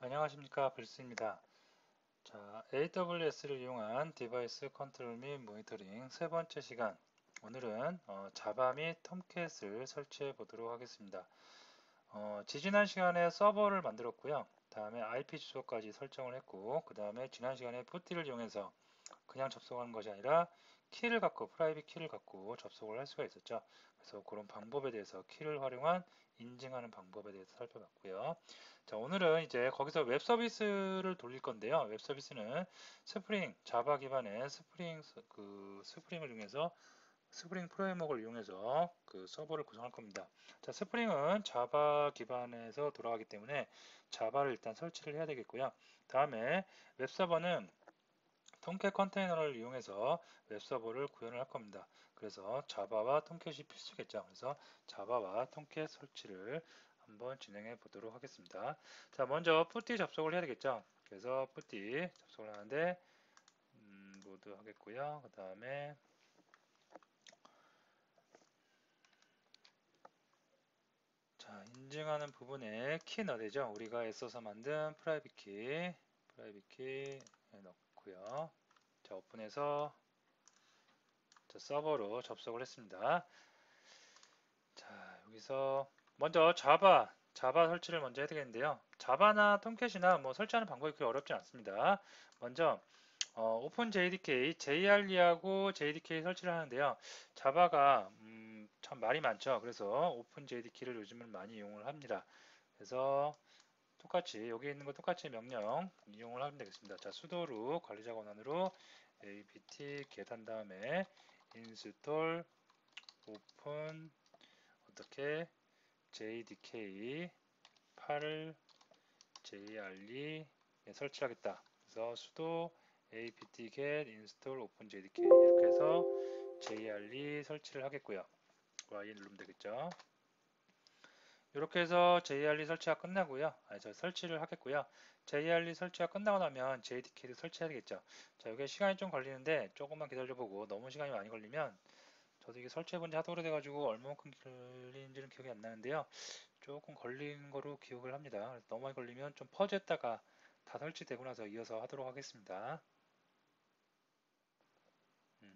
안녕하십니까, 빌스입니다. 자, AWS를 이용한 디바이스 컨트롤 및 모니터링 세 번째 시간. 오늘은 자바 및 톰캣을 설치해 보도록 하겠습니다. 지지난 시간에 서버를 만들었고요. 다음에 IP 주소까지 설정을 했고, 그 다음에 지난 시간에 푸티를 이용해서 그냥 접속하는 것이 아니라 키를 갖고, 프라이빗 키를 갖고 접속을 할 수가 있었죠. 그래서 그런 방법에 대해서 키를 활용한 인증하는 방법에 대해서 살펴봤고요. 자, 오늘은 이제 거기서 웹 서비스를 돌릴 건데요. 웹 서비스는 스프링, 자바 기반의 스프링을 이용해서 스프링 프레임워크를 이용해서 그 서버를 구성할 겁니다. 자, 스프링은 자바 기반에서 돌아가기 때문에 자바를 일단 설치를 해야 되겠고요. 다음에 웹 서버는 톰캣 컨테이너를 이용해서 웹서버를 구현을 할 겁니다. 그래서 자바와 톰캣이 필수겠죠. 그래서 자바와 톰캣 설치를 한번 진행해 보도록 하겠습니다. 자, 먼저 푸티 접속을 해야 되겠죠. 그래서 푸티 접속을 하는데 모두 하겠고요. 그 다음에 자, 인증하는 부분에 키 넣어야 되죠. 우리가 애써서 만든 프라이빗 키 넣고요. 자, 오픈해서 서버로 접속을 했습니다. 자, 여기서 먼저 자바 설치를 먼저 해야 되겠는데요. 자바나 톰캣이나 뭐 설치하는 방법이 그렇게 어렵지 않습니다. 먼저 오픈 JDK, JRE하고 JDK 설치를 하는데요. 자바가 참 말이 많죠. 그래서 오픈 JDK를 요즘은 많이 이용을 합니다. 그래서 똑같이 여기 있는 거 똑같이 명령 이용을 하면 되겠습니다. 자, sudo로 관리자 권한으로 apt get 한 다음에 install open 어떻게 JDK 8을 JRE 설치하겠다. 그래서 sudo apt-get install openjdk 이렇게 해서 JRE 설치를 하겠고요. Y 누르면 되겠죠. 이렇게 해서 JRE 설치가 끝나고요. 저 설치를 하겠고요. JRE 설치가 끝나고 나면 JDK도 설치해야 되겠죠. 자, 여기 시간이 좀 걸리는데 조금만 기다려보고 너무 시간이 많이 걸리면 저도 이게 설치해본 지 하도 오래돼가지고 얼마만큼 걸리는지는 기억이 안 나는데요. 조금 걸린 거로 기억을 합니다. 그래서 너무 많이 걸리면 좀 퍼즈했다가 다 설치되고 나서 이어서 하도록 하겠습니다.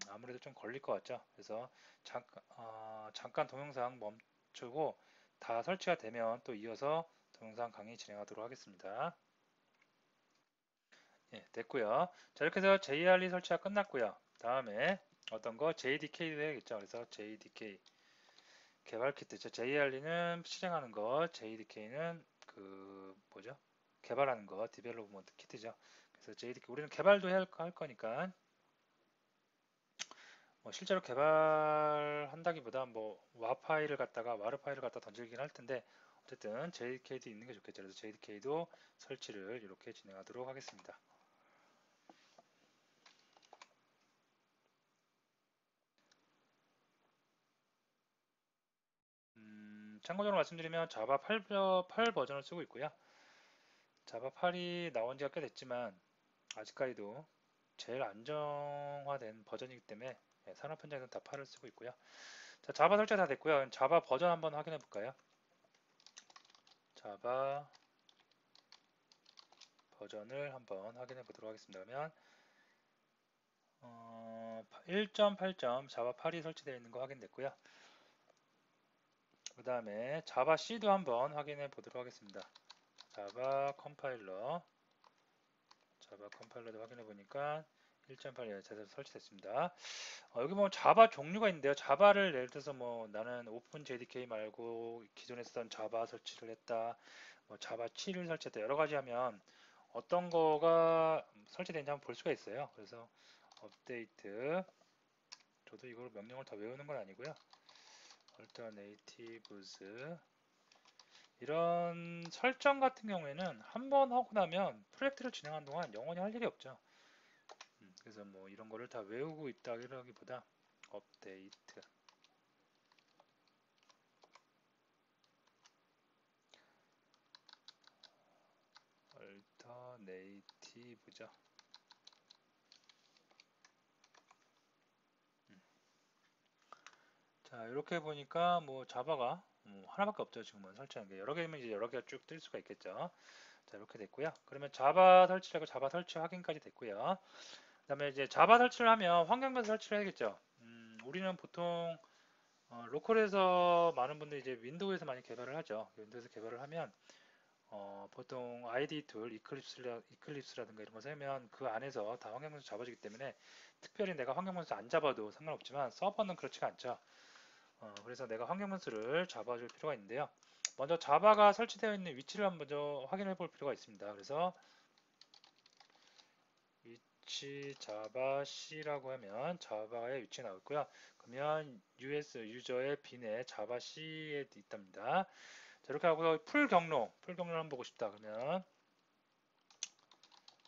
아무래도 좀 걸릴 것 같죠? 그래서 잠깐 동영상 멈추고 다 설치가 되면 또 이어서 동영상 강의 진행하도록 하겠습니다. 예, 됐고요. 자, 이렇게 해서 JRE 설치가 끝났고요. 다음에 어떤 거 JDK도 해야겠죠. 그래서 JDK 개발 키트죠. JRE는 실행하는 거, JDK는 그 뭐죠? 개발하는 거, 디벨로프먼트 키트죠. 그래서 JDK 우리는 개발도 할 거니까 뭐 실제로 개발한다기보다 뭐 와르 파일을 갖다 던지긴 할 텐데 어쨌든 JDK도 있는 게 좋겠죠. 그래서 JDK도 설치를 이렇게 진행하도록 하겠습니다. 참고적으로 말씀드리면 자바 8 버전을 쓰고 있고요. 자바 8이 나온 지가 꽤 됐지만 아직까지도 제일 안정화된 버전이기 때문에 산업 현장에서는 다 8을 쓰고 있고요. 자, 자바 설치 다 됐고요. 자바 버전 한번 확인해 볼까요? 자바 버전을 한번 확인해 보도록 하겠습니다. 그러면 1.8. 자바 8이 설치되어 있는 거 확인됐고요. 그 다음에 자바 C도 한번 확인해 보도록 하겠습니다. 자바 컴파일러도 확인해 보니까 1.8에 제대로 설치됐습니다. 여기 뭐 자바 종류가 있는데요. 자바를 예를 들어서 뭐 나는 오픈 JDK 말고 기존에 쓰던 자바 설치를 했다. 뭐 자바 7을 설치했다. 여러 가지 하면 어떤 거가 설치되는지 한번 볼 수가 있어요. 그래서 업데이트 저도 이걸 명령을 다 외우는 건 아니고요. alternatives 이런 설정 같은 경우에는 한 번 하고 나면 프로젝트를 진행하는 동안 영원히 할 일이 없죠. 그래서 뭐 이런 거를 다 외우고 있다 이러기보다 업데이트 alternative죠. 자, 이렇게 보니까 뭐 자바가 하나밖에 없죠. 지금은 설치한 게 여러 개면 이제 여러 개가 쭉 뜰 수가 있겠죠. 자, 이렇게 됐고요. 그러면 자바 설치하고 자바 설치 확인까지 됐고요. 그다음에 이제 자바 설치를 하면 환경변수 설치를 해야겠죠. 우리는 보통 로컬에서 많은 분들이 이제 윈도우에서 많이 개발을 하죠. 윈도우에서 개발을 하면 보통 ID 툴, 이클립스라든가 이런 거 쓰면 그 안에서 다 환경변수 잡아주기 때문에 특별히 내가 환경변수 안 잡아도 상관없지만 서버는 그렇지가 않죠. 그래서 내가 환경변수를 잡아줄 필요가 있는데요. 먼저 자바가 설치되어 있는 위치를 한번 먼저 확인해 볼 필요가 있습니다. 그래서 위치 자바 C라고 하면 자바의 위치가 나오고요. 그러면 US 유저의 빈에 자바 C에 있답니다. 자, 이렇게 하고 풀 경로를 한번 보고 싶다. 그러면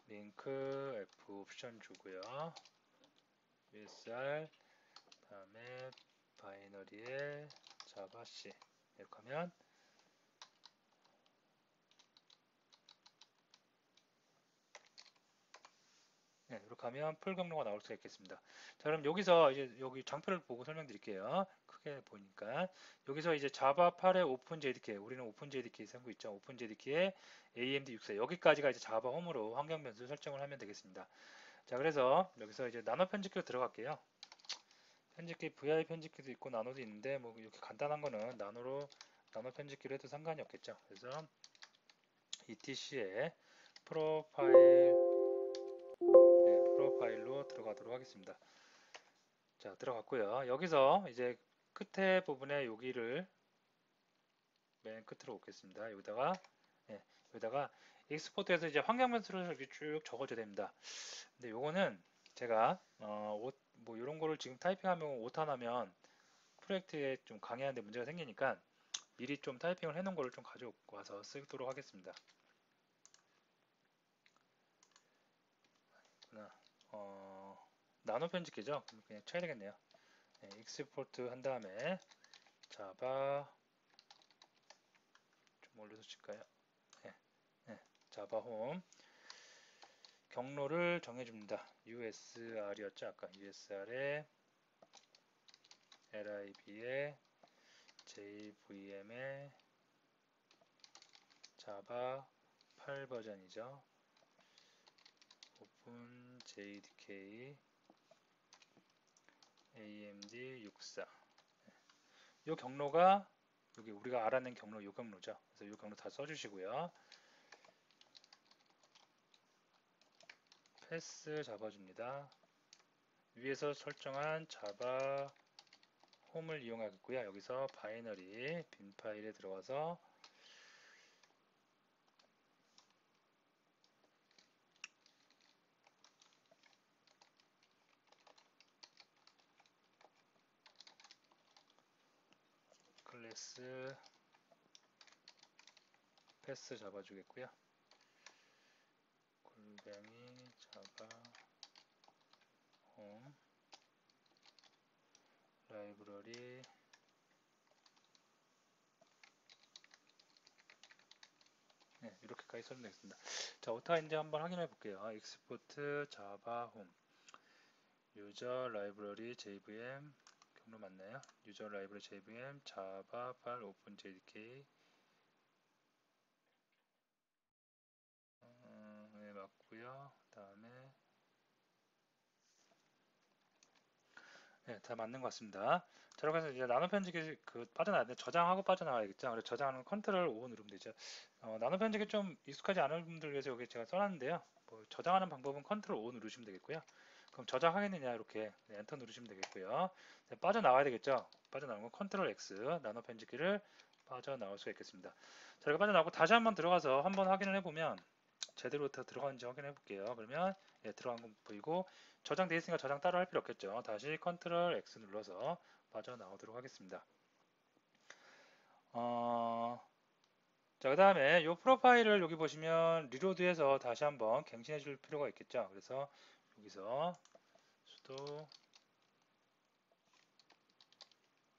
링크 F 옵션 주고요. USR 다음에 바이너리에 자바 C 이렇게 하면 네, 이렇게 하면 풀 경로가 나올 수가 있겠습니다. 자, 그럼 여기서 이제 여기 장표를 보고 설명드릴게요. 크게 보니까 여기서 이제 자바 8의 오픈 JDK, 우리는 오픈 JDK 쓰고 있죠. 오픈 JDK의 AMD 64 여기까지가 이제 자바 홈으로 환경 변수 설정을 하면 되겠습니다. 자, 그래서 여기서 이제 나노 편집기로 들어갈게요. 편집기 VI 편집기도 있고 나노도 있는데 뭐 이렇게 간단한 거는 나노 편집기로 해도 상관이 없겠죠. 그래서 ETC에 프로파일로 들어가도록 하겠습니다. 자, 들어갔고요. 여기서 이제 끝에 부분에 여기를 맨 끝으로 놓겠습니다. 여기다가 익스포트해서 이제 환경 변수를 이렇게 쭉 적어줘야 됩니다. 근데 요거는 제가 뭐 이런 거를 지금 타이핑하면 오타나면 프로젝트에 좀 강의하는데 문제가 생기니까 미리 좀 타이핑을 해놓은 거를 좀 가져고 와서 쓰도록 하겠습니다. 나노 편집기죠? 그냥 쳐야 되겠네요. 네, 익스포트 한 다음에 자바 좀 올려서 칠까요? 네, 네, 자바 홈 경로를 정해줍니다. USR이었죠? 아까 USR에 LIB에 JVM에 자바 8 버전이죠. 오픈 JDK AMD 64. 이 경로가 여기 우리가 알아낸 경로 이 경로죠. 그래서 이 경로 다 써주시고요. 패스 잡아줍니다. 위에서 설정한 자바 홈을 이용하겠고요. 여기서 바이너리 빈 파일에 들어가서 클래스 패스 잡아주겠고요. 골뱅이 자바 홈 라이브러리 네, 이렇게까지 설명되겠습니다. 자, 오타인지 한번 확인해 볼게요. 익스포트 자바 홈 유저 라이브러리 JVM 경로 맞나요? 유저 라이브러리 JVM 자바 8 오픈 JDK 네, 맞고요. 다음에 네, 다 맞는 것 같습니다. 자, 이렇게 해서 이제 나노 편집기 빠져나야 돼. 저장하고 빠져나와야겠죠. 그래서 저장하는 컨트롤 O 누르면 되죠. 나노 편집기 좀 익숙하지 않은 분들 위해서 여기 제가 써놨는데요. 뭐 저장하는 방법은 컨트롤 O 누르시면 되겠고요. 그럼 저장하겠느냐 이렇게 엔터 누르시면 되겠고요. 네, 빠져나와야 되겠죠. 빠져나오는 건 컨트롤 X 나노 편집기를 빠져나올 수가 있겠습니다. 자, 이렇게 빠져나오고 다시 한번 들어가서 한번 확인을 해보면 제대로 다 들어가는지 확인해 볼게요. 그러면 예, 들어간 거 보이고 저장돼 있으니까 저장 따로 할 필요 없겠죠. 다시 컨트롤 X 눌러서 빠져나오도록 하겠습니다. 자, 그 다음에 이 프로파일을 여기 보시면 리로드해서 다시 한번 갱신해 줄 필요가 있겠죠. 그래서 여기서 sudo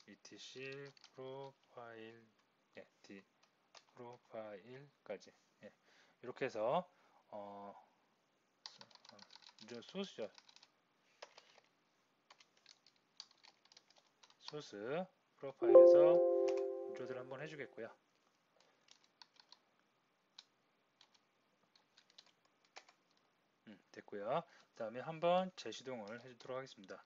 etc 프로파일 프로파일까지 이렇게 해서 소스죠. 소스 프로파일에서 조절 한번 해주겠고요. 됐고요. 그 다음에 한번 재시동을 해주도록 하겠습니다.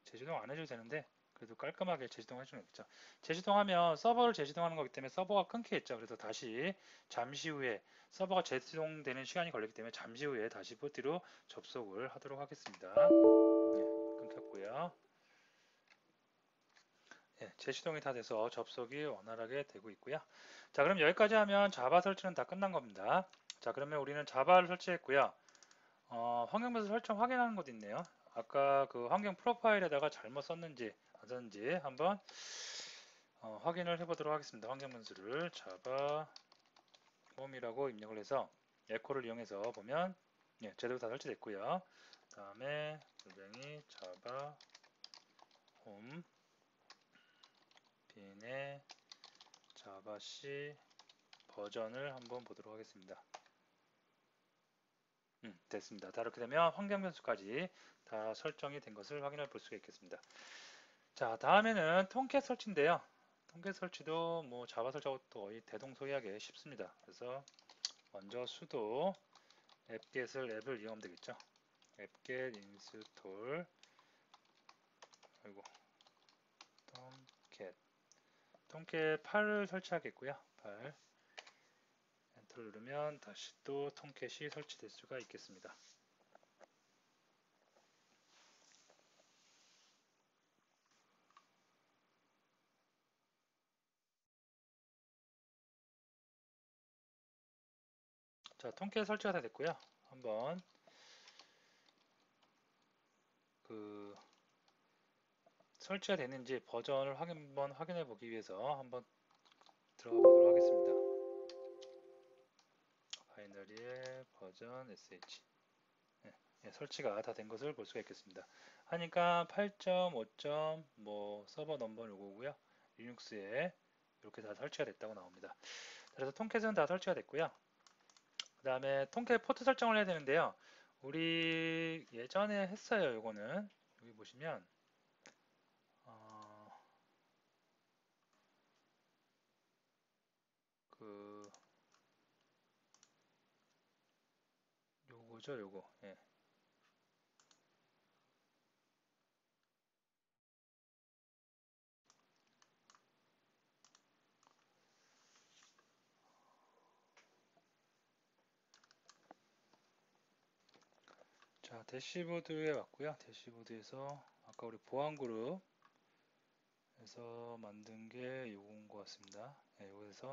재시동 안 해줘도 되는데 그래도 깔끔하게 재시동 해주면 되겠죠. 재시동하면 서버를 재시동하는 거기 때문에 서버가 끊기겠죠. 그래서 다시 잠시 후에 서버가 재시동되는 시간이 걸리기 때문에 잠시 후에 다시 포트로 접속을 하도록 하겠습니다. 네, 끊겼고요. 예, 재시동이 다 돼서 접속이 원활하게 되고 있고요. 자, 그럼 여기까지 하면 자바 설치는 다 끝난 겁니다. 자, 그러면 우리는 자바를 설치했고요. 환경 변수 설정 확인하는 것도 있네요. 아까 그 환경 프로파일에다가 잘못 썼는지 안 썼는지 한번 확인을 해보도록 하겠습니다. 환경 변수를 자바 홈이라고 입력을 해서 에코를 이용해서 보면 예, 제대로 다 설치됐고요. 그 다음에 골뱅이 자바 홈 빈의 자바 C 버전을 한번 보도록 하겠습니다. 됐습니다. 다 이렇게 되면 환경 변수까지 다 설정이 된 것을 확인해 볼 수가 있겠습니다. 자, 다음에는 통캣 설치인데요. 통캣 설치도 뭐 자바 설치하고 또 거의 대동소이하게 쉽습니다. 그래서 먼저 sudo 앱겟을 이용하면 되겠죠. 앱겟 install 그리고 통캣 8을 설치하겠고요. 8 엔터 누르면 다시 또 통캣이 설치될 수가 있겠습니다. 자, 통캣 설치가 다 됐고요. 한번 그 설치가 됐는지 버전을 한번 확인해 보기 위해서 한번 들어가 보도록 하겠습니다. 바이너리의 버전 sh 예, 설치가 다 된 것을 볼 수가 있겠습니다. 하니까 8.5. 뭐 서버 넘버는 요거고요. 리눅스에 이렇게 다 설치가 됐다고 나옵니다. 그래서 통캣은 다 설치가 됐고요. 그 다음에 통캣 포트 설정을 해야 되는데요. 우리 예전에 했어요. 요거는 여기 보시면 그 요거죠, 요거. 예. 자, 대시보드에 왔고요. 대시보드에서 아까 우리 보안 그룹에서 만든 게 요건 것 같습니다. 예, 여기서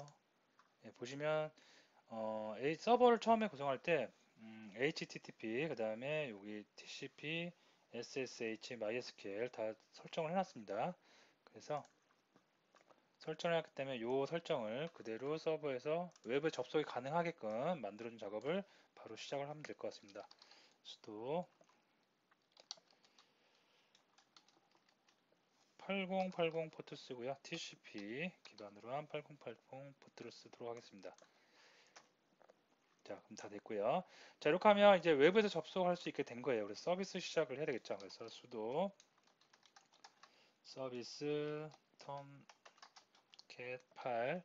예, 보시면 서버를 처음에 구성할 때 HTTP 그 다음에 여기 TCP, SSH, MySQL 다 설정을 해놨습니다. 그래서 설정을 했기 때문에 이 설정을 그대로 서버에서 외부에 접속이 가능하게끔 만들어준 작업을 바로 시작을 하면 될 것 같습니다. sudo 8080 포트 쓰고요. TCP 기반으로 한 8080 포트를 쓰도록 하겠습니다. 자, 그럼 다 됐고요. 자, 이렇게 하면 이제 외부에서 접속할 수 있게 된 거예요. 그래서 서비스 시작을 해야 되겠죠. 그래서 sudo 서비스 tomcat 8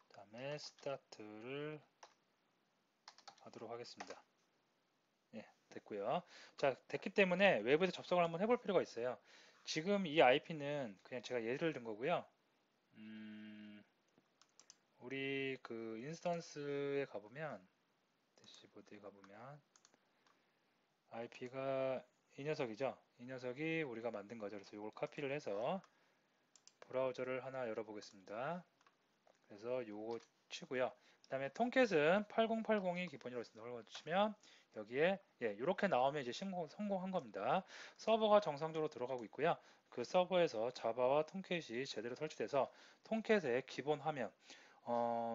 그다음에 start를 하도록 하겠습니다. 예, 됐고요. 자, 됐기 때문에 외부에서 접속을 한번 해볼 필요가 있어요. 지금 이 IP는 그냥 제가 예를 든 거고요. 우리 그 인스턴스에 가보면 대시보드에 가보면 IP가 이 녀석이죠. 이 녀석이 우리가 만든 거죠. 그래서 이걸 카피를 해서 브라우저를 하나 열어보겠습니다. 그래서 요거 치고요. 그 다음에 통캣은 8080이 기본으로 있습니다. 그걸 치면 여기에 예, 이렇게 나오면 이제 성공한 겁니다. 서버가 정상적으로 들어가고 있고요. 그 서버에서 자바와 통캣이 제대로 설치돼서 통캣의 기본 화면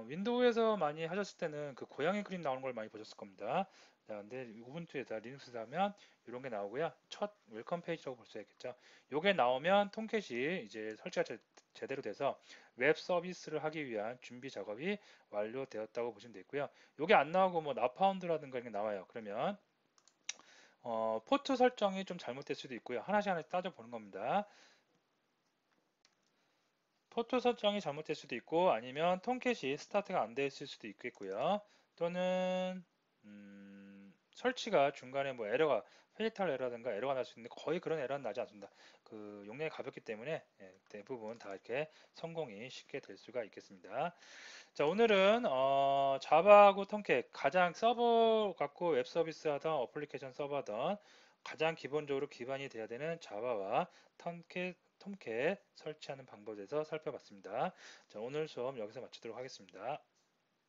윈도우에서 많이 하셨을 때는 그 고양이 그림 나오는 걸 많이 보셨을 겁니다. 자, 근데 우분투에다 리눅스에 하면 이런 게 나오고요. 첫 웰컴 페이지라고 볼 수 있겠죠. 요게 나오면 통캣이 이제 설치가 제대로 돼서 웹 서비스를 하기 위한 준비 작업이 완료되었다고 보시면 되고요. 요게 안 나오고 뭐 나파운드라든가 이런 게 나와요. 그러면 포트 설정이 좀 잘못될 수도 있고요. 하나씩 하나씩 따져보는 겁니다. 포트 설정이 잘못될 수도 있고 아니면 통캣이 스타트가 안 됐을 수도 있겠고요. 또는 설치가 중간에 뭐 에러가 페이탈 에러라든가 에러가 날 수 있는데 거의 그런 에러는 나지 않습니다. 그 용량이 가볍기 때문에 대부분 다 이렇게 성공이 쉽게 될 수가 있겠습니다. 자, 오늘은 자바하고 톰캣 가장 서버 갖고 웹 서비스 하던 어플리케이션 서버 하던 가장 기본적으로 기반이 돼야 되는 자바와 톰캣 설치하는 방법에 대해서 살펴봤습니다. 자, 오늘 수업 여기서 마치도록 하겠습니다.